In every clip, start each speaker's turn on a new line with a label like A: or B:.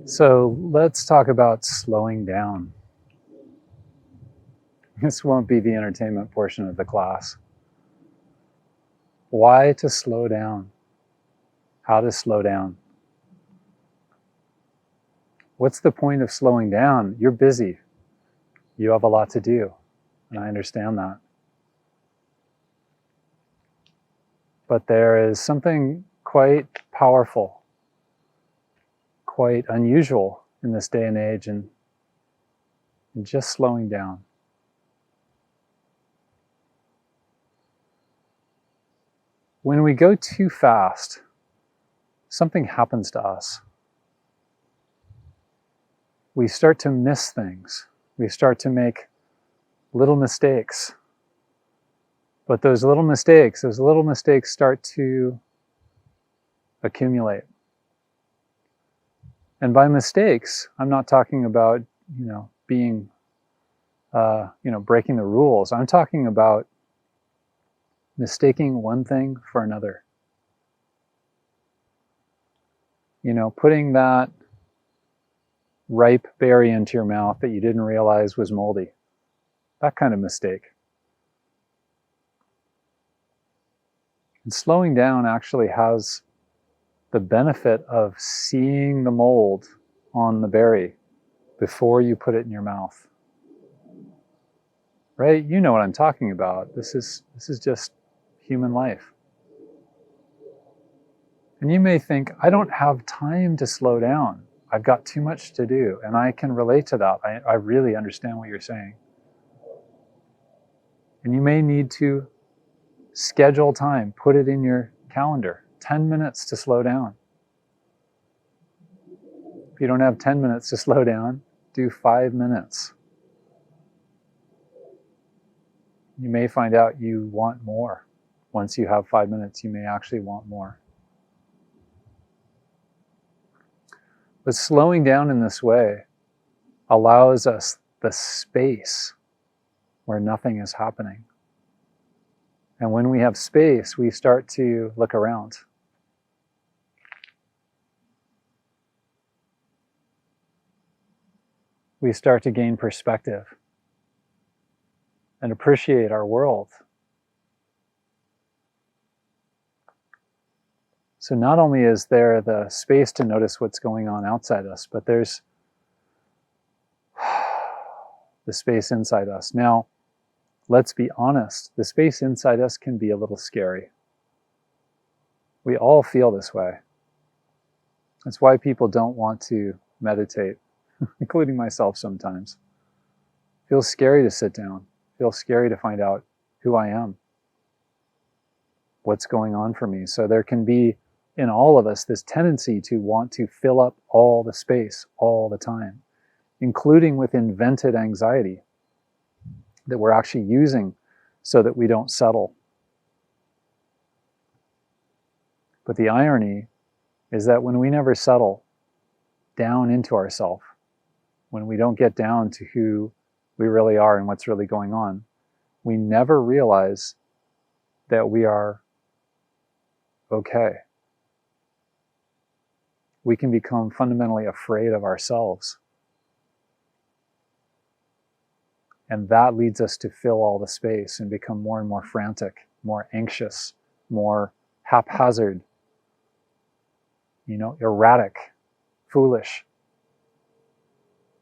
A: So let's talk about slowing down. This won't be the entertainment portion of the class. Why to slow down? How to slow down? What's the point of slowing down? You're busy. You have a lot to do, and I understand that. But there is something quite powerful, quite unusual in this day and age, and just slowing down. When we go too fast, something happens to us. We start to miss things. We start to make little mistakes. But those little mistakes start to accumulate. And by mistakes, I'm not talking about, being, breaking the rules. I'm talking about mistaking one thing for another. Putting that ripe berry into your mouth that you didn't realize was moldy. That kind of mistake. And slowing down actually has the benefit of seeing the mold on the berry before you put it in your mouth. Right? You know what I'm talking about. This is just human life. And you may think, I don't have time to slow down. I've got too much to do. And I can relate to that. I really understand what you're saying. And you may need to schedule time, put it in your calendar, 10 minutes to slow down. If you don't have 10 minutes to slow down, do 5 minutes. You may find out you want more. Once you have 5 minutes, you may actually want more. But slowing down in this way allows us the space where nothing is happening. And when we have space, we start to look around. We start to gain perspective and appreciate our world. So not only is there the space to notice what's going on outside us, but there's the space inside us. Now, let's be honest, the space inside us can be a little scary. We all feel this way. That's why people don't want to meditate, including myself sometimes. It feels scary to sit down. It feels scary to find out who I am, what's going on for me. So there can be in all of us this tendency to want to fill up all the space all the time, including with invented anxiety that we're actually using so that we don't settle. But the irony is that when we never settle down into ourselves, when we don't get down to who we really are and what's really going on, we never realize that we are okay. We can become fundamentally afraid of ourselves. And that leads us to fill all the space and become more and more frantic, more anxious, more haphazard, erratic, foolish,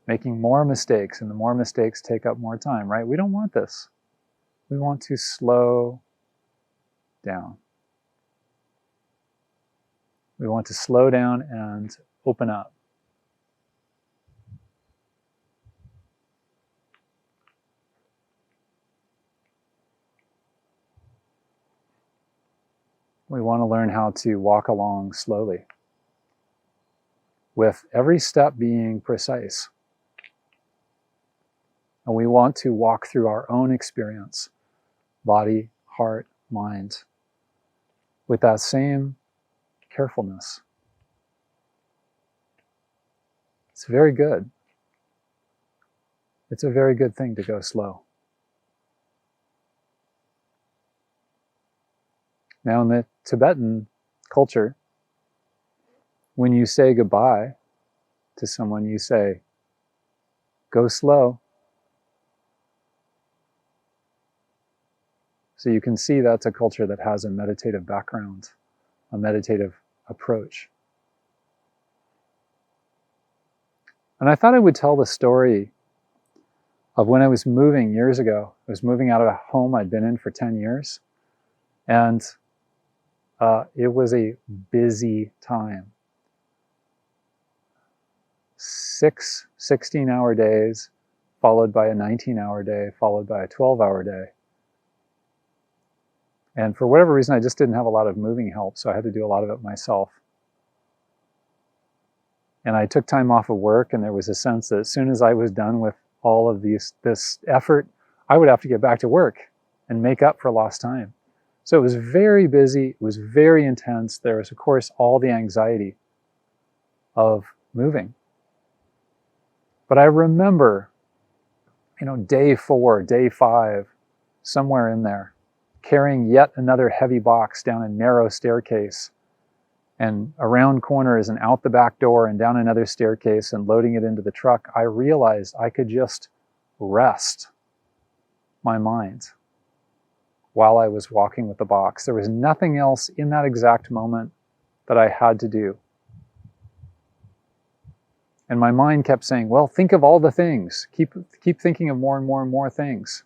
A: making more mistakes, and the more mistakes take up more time, right? We don't want this. We want to slow down. We want to slow down and open up. We want to learn how to walk along slowly, with every step being precise. And we want to walk through our own experience, body, heart, mind, with that same carefulness. It's very good. It's a very good thing to go slow. Now, in the Tibetan culture, when you say goodbye, to someone, you say, go slow. So you can see that's a culture that has a meditative background, a meditative approach. And I thought I would tell the story of when I was moving years ago. I was moving out of a home I'd been in for 10 years. And it was a busy time. 6 16-hour days, followed by a 19-hour day, followed by a 12-hour day. And for whatever reason, I just didn't have a lot of moving help, so I had to do a lot of it myself. And I took time off of work, and there was a sense that as soon as I was done with all of this effort, I would have to get back to work and make up for lost time. So it was very busy, it was very intense. There was, of course, all the anxiety of moving. But I remember, day 4, day 5, somewhere in there, carrying yet another heavy box down a narrow staircase and around corners and out the back door and down another staircase and loading it into the truck. I realized I could just rest my mind while I was walking with the box. There was nothing else in that exact moment that I had to do. And my mind kept saying, well, think of all the things. Keep thinking of more and more and more things.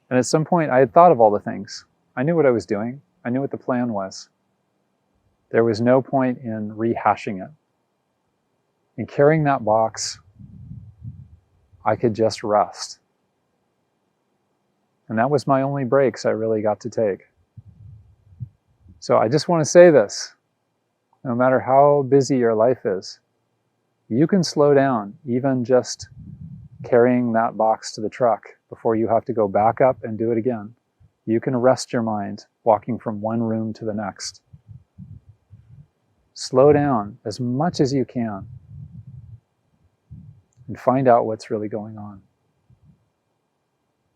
A: And at some point, I had thought of all the things. I knew what I was doing. I knew what the plan was. There was no point in rehashing it. In carrying that box, I could just rest. And that was my only breaks I really got to take. So I just want to say this. No matter how busy your life is, you can slow down, even just carrying that box to the truck before you have to go back up and do it again. You can rest your mind walking from one room to the next. Slow down as much as you can and find out what's really going on.